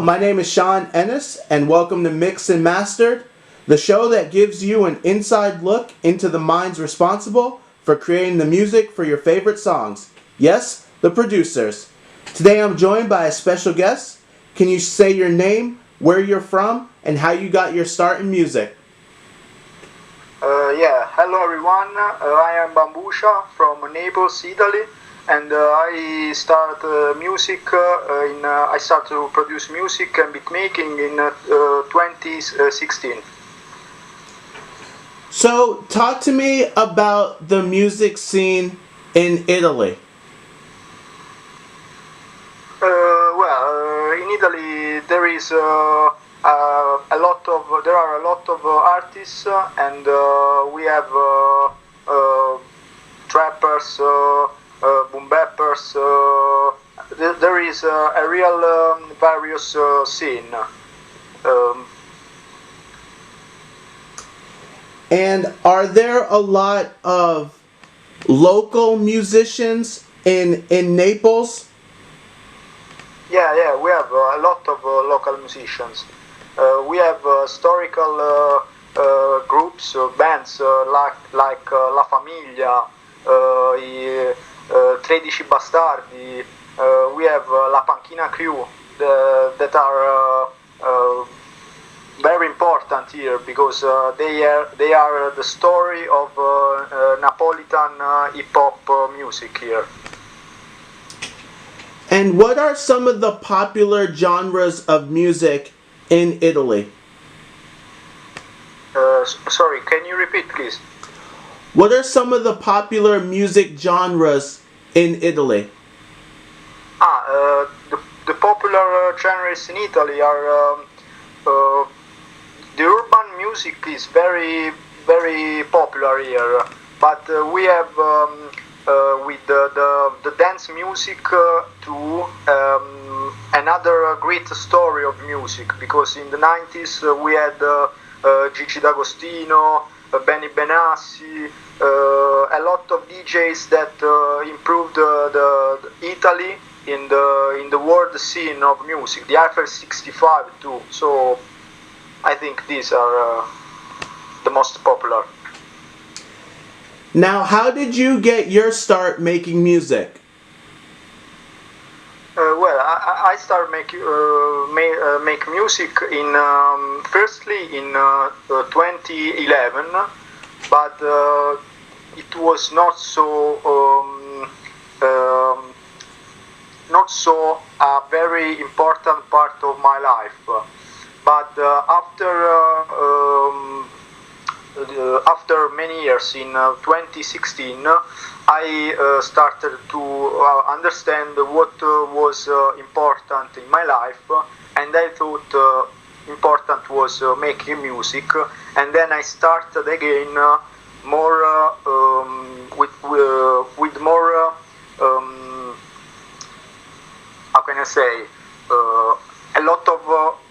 My name is Sean Ennis, and welcome to Mixed and Mastered, the show that gives you an inside look into the minds responsible for creating the music for your favorite songs. Yes, the producers. Today I'm joined by a special guest. Can you say your name, where you're from, and how you got your start in music? Hello everyone. I am Bamboocha from Naples, Italy, and I start I start to produce music and beat making in 2016. So, talk to me about the music scene in Italy. In Italy there are a lot of artists, and we have trappers, boom bappers. There is a real various scene. And are there a lot of local musicians in Naples? Yeah, we have a lot of local musicians. We have historical groups, bands like La Famiglia, i 13 Bastardi. We have La Panchina Crew that are very important here because they are the story of Napolitan hip hop music here. And what are some of the popular genres of music in Italy? Sorry, can you repeat, please? What are some of the popular music genres in Italy? The popular genres in Italy are the urban music is very popular here, but we have with the dance music too another great story of music, because in the 90s we had Gigi D'Agostino, Benny Benassi, a lot of DJs that improved the Italy in the world scene of music, the Eiffel 65 too. So I think these are the most popular. Now, how did you get your start making music? I started make music in firstly in 2011, but it was not so a very important part of my life. But after many years, in 2016, I started to understand what was important in my life, and I thought important was making music. And then I started again more with more how can I say, a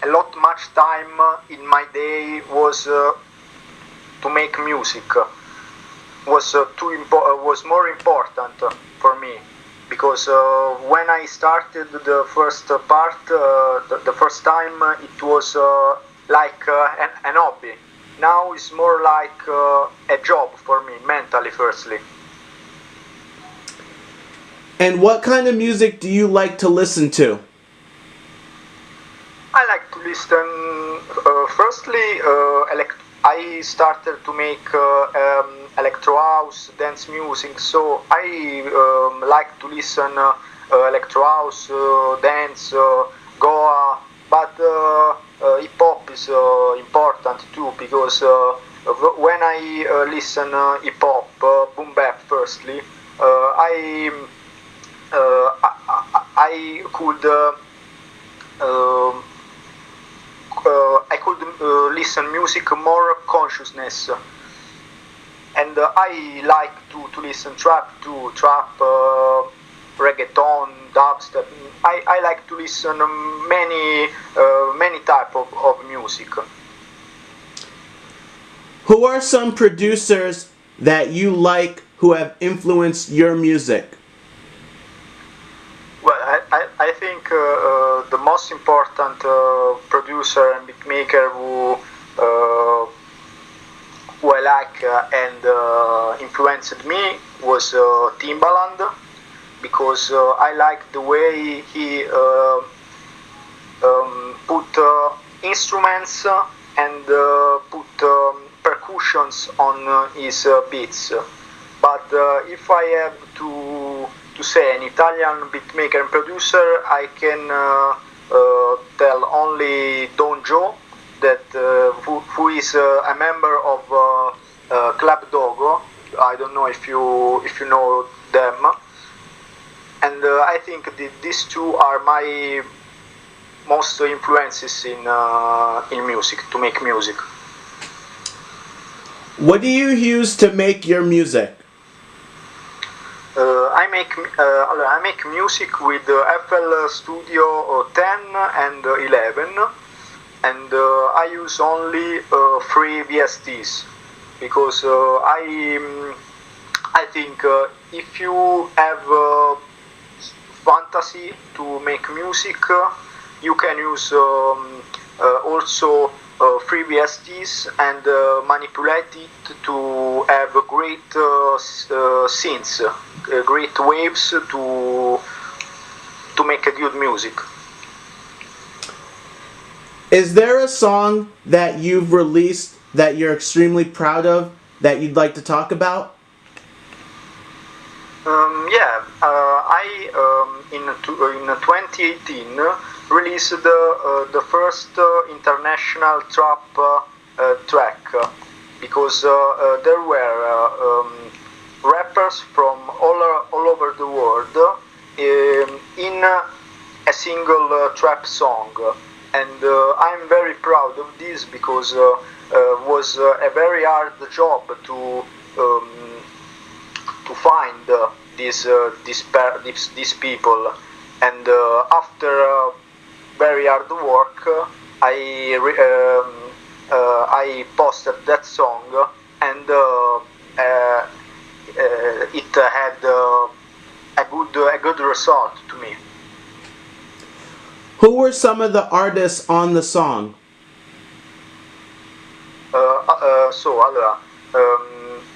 lot much time in my day was to make music, was more important for me, because when I started the first part, the first time, it was like an hobby. Now it's more like a job for me, mentally firstly. And what kind of music do you like to listen to? I like to listen, firstly, I started to make electro house, dance music, so I like to listen electro house, dance, goa, but hip hop is important too, because when I listen hip hop, boom bap firstly, I could listen music more consciousness, and I like to listen trap, reggaeton, dubstep. I like to listen many type of music. Who are some producers that you like who have influenced your music? Well, I I think the most important producer and beatmaker who I like and influenced me was Timbaland, because I like the way he put instruments and put percussions on his beats. But if I have to say an Italian beatmaker and producer, I can tell only Don Joe, that who is a member of Club Dogo. I don't know if you know them, and I think these two are my most influences in music, to make music. What do you use to make your music? I make music with FL Studio 10 and 11, and I use only 3 VSTs, because I think if you have fantasy to make music, you can use also 3 VSTs and manipulate it to have great synths, great waves to make a good music. Is there a song that you've released that you're extremely proud of that you'd like to talk about? In 2018 released the first international trap track, because there were rappers from all over the world in a single trap song, and I'm very proud of this, because was a very hard job to find these people, and after very hard work, I posted that song, and it had a good result to me. Who were some of the artists on the song?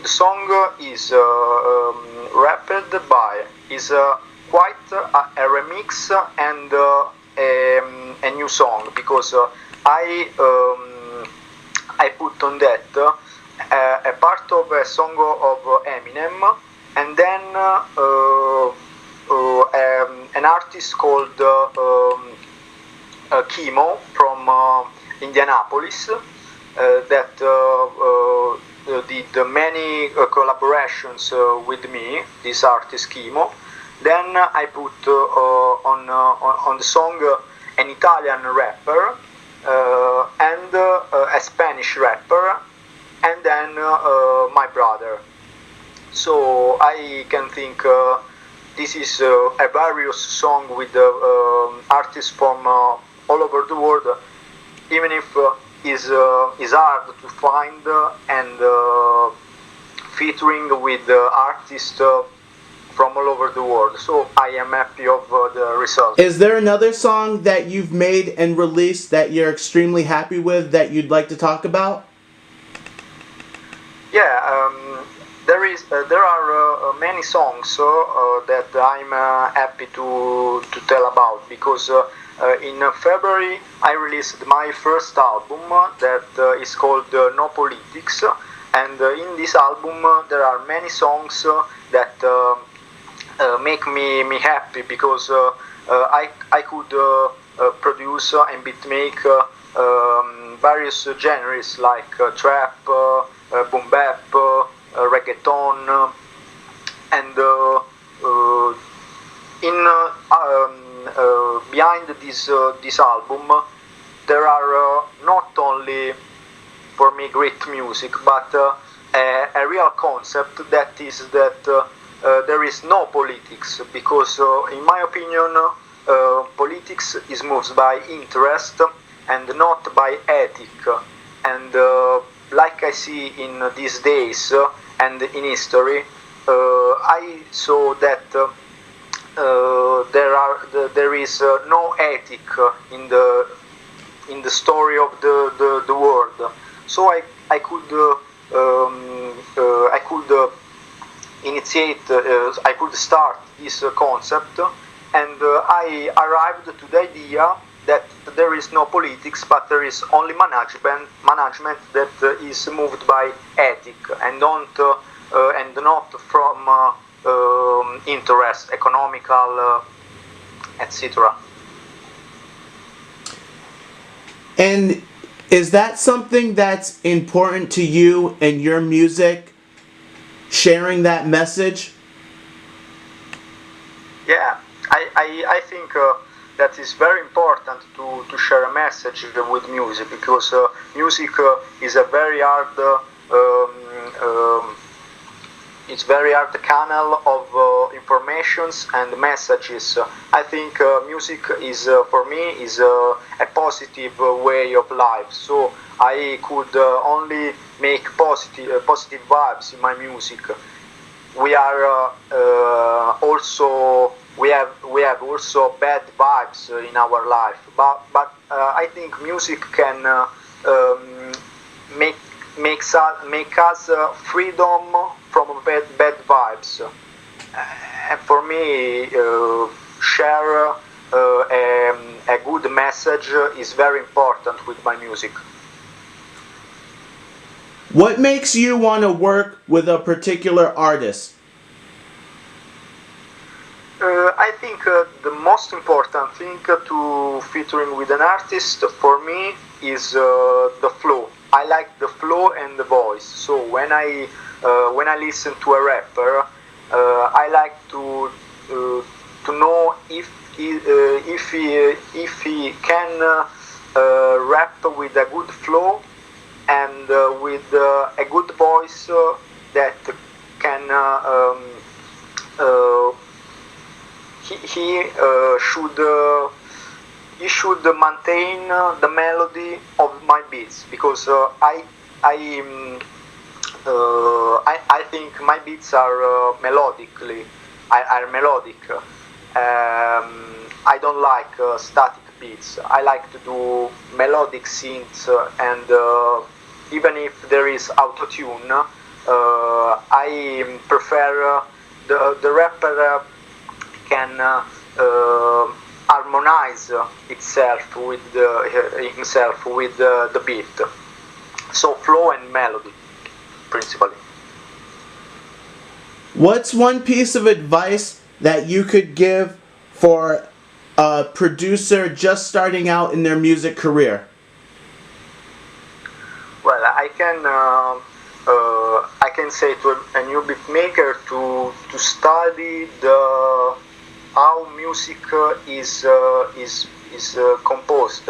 The song is rapped by, is quite a remix and a new song, because I put on that a part of a song of Eminem, and then an artist called Kimo from Indianapolis that did many collaborations with me, this artist Kimo. Then I put on the song an Italian rapper and a Spanish rapper, and then my brother. So I can think this is a various song with artists from all over the world, even if is hard to find, and featuring with artists from all over the world. So I am happy of the result. Is there another song that you've made and released that you're extremely happy with that you'd like to talk about? Yeah, there are many songs that I'm happy to tell about, because in February I released my first album that is called No Politics, and in this album there are many songs that make me happy, because I could produce and beat make various genres like trap, boom bap, reggaeton, and behind this album there are not only for me great music, but a real concept, that is that there is no politics, because in my opinion politics is moved by interest and not by ethic, and like I see in these days and in history, I saw that there is no ethic in the story of the world. So I could initiate, I could start this concept, and I arrived to the idea that there is no politics, but there is only management that is moved by ethic and not from interest, economical, etc. And is that something that's important to you in your music, sharing that message? Yeah, I think that is very important to share a message with music, because music is a very hard it's very hard channel of informations and messages. I think music is for me is a positive way of life. So I could only make positive vibes in my music. We are also we have also bad vibes in our life, but I think music can make us freedom from bad vibes. And for me, share a good message is very important with my music. What makes you want to work with a particular artist? I think the most important thing to featuring with an artist for me is the flow. I like the flow and the voice. So when I listen to a rapper, I like to know if he can rap with a good flow and with a good voice that can he should maintain the melody of my beats, because I think my beats are melodic. I don't like static beats. I like to do melodic synths, and even if there is auto-tune, I prefer the rapper can harmonize himself with the beat. So flow and melody, principally. What's one piece of advice that you could give for a producer just starting out in their music career? Well, I can say to a new beat maker to study how music is composed.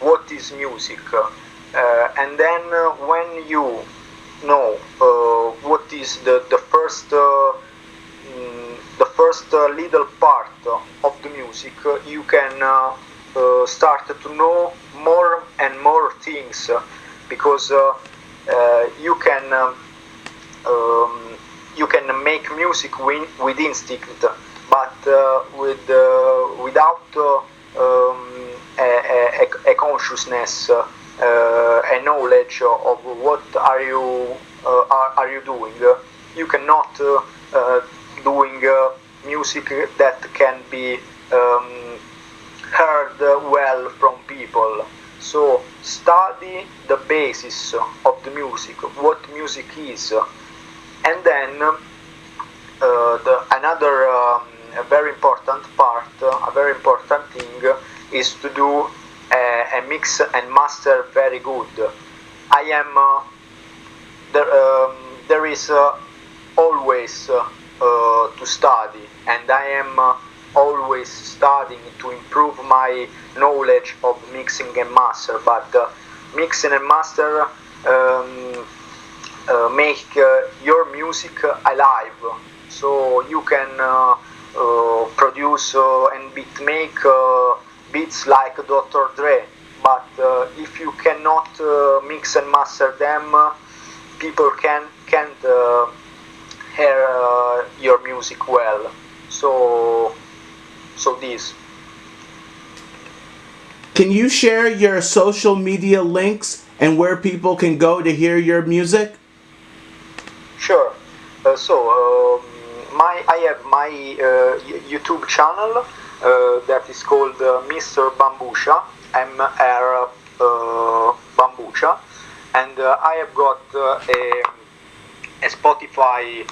What is music? And then when you know what is the first little part of the music, you can start to know more and more things, because you can make music with instinct, but without a consciousness, a knowledge of what are you doing. You cannot doing music that can be heard well from people. So study the basis of the music, what music is, and then another a very important part, a very important thing is to do a mix and master very good. I am there is always to study, and I am always studying to improve my knowledge of mixing and master. But mixing and master make your music alive, so you can produce and make beats like Dr. Dre. But if you cannot mix and master them, people can't hear your music well. So So this. Can you share your social media links and where people can go to hear your music? Sure. I have my YouTube channel that is called Mr. Bamboocha, MR Bamboocha, and I have got a Spotify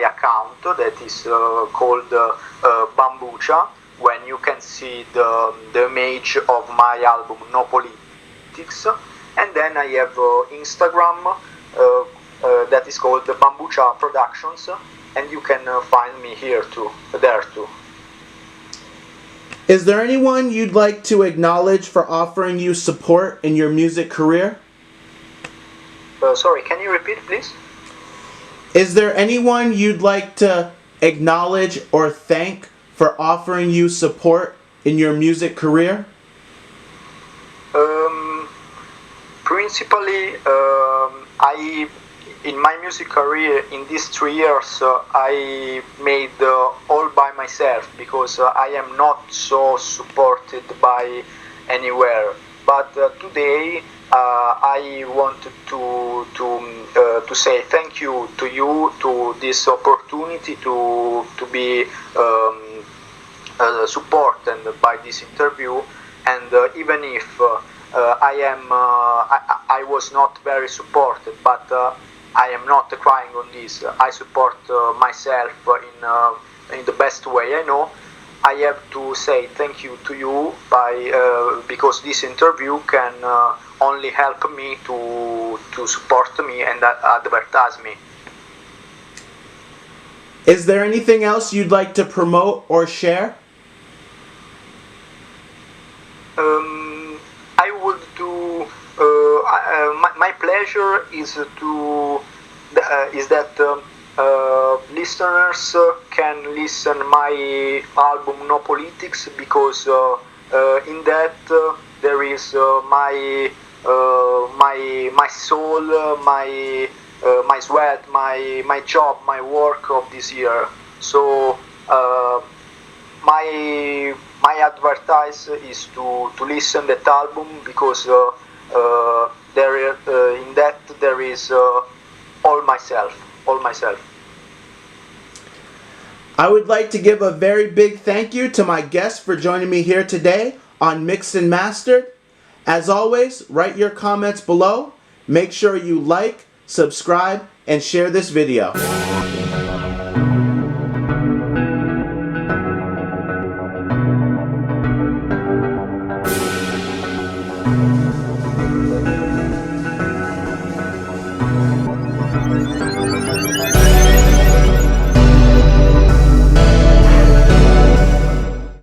account that is called Bamboocha, when you can see the image of my album No Politics, and then I have Instagram that is called the Bamboocha Productions, and you can find me there too. Is there anyone you'd like to acknowledge for offering you support in your music career? Sorry, can you repeat, please? Is there anyone you'd like to acknowledge or thank for offering you support in your music career? Principally, in my music career in these 3 years, I made all by myself, because I am not so supported by anywhere. But today I wanted to say thank you to this opportunity to be supported by this interview, and even if I was not very supported, but I am not crying on this. I support myself in the best way I know. I have to say thank you to you because this interview can only help me to support me and advertise me. Is there anything else you'd like to promote or share? I would do. My pleasure is that listeners can listen my album No Politics, because in that there is my soul, my sweat, my job, my work of this year. So my advice is to listen that album, because in that there is all myself. I would like to give a very big thank you to my guests for joining me here today on Mixed and Mastered. As always, write your comments below. Make sure you like, subscribe, and share this video.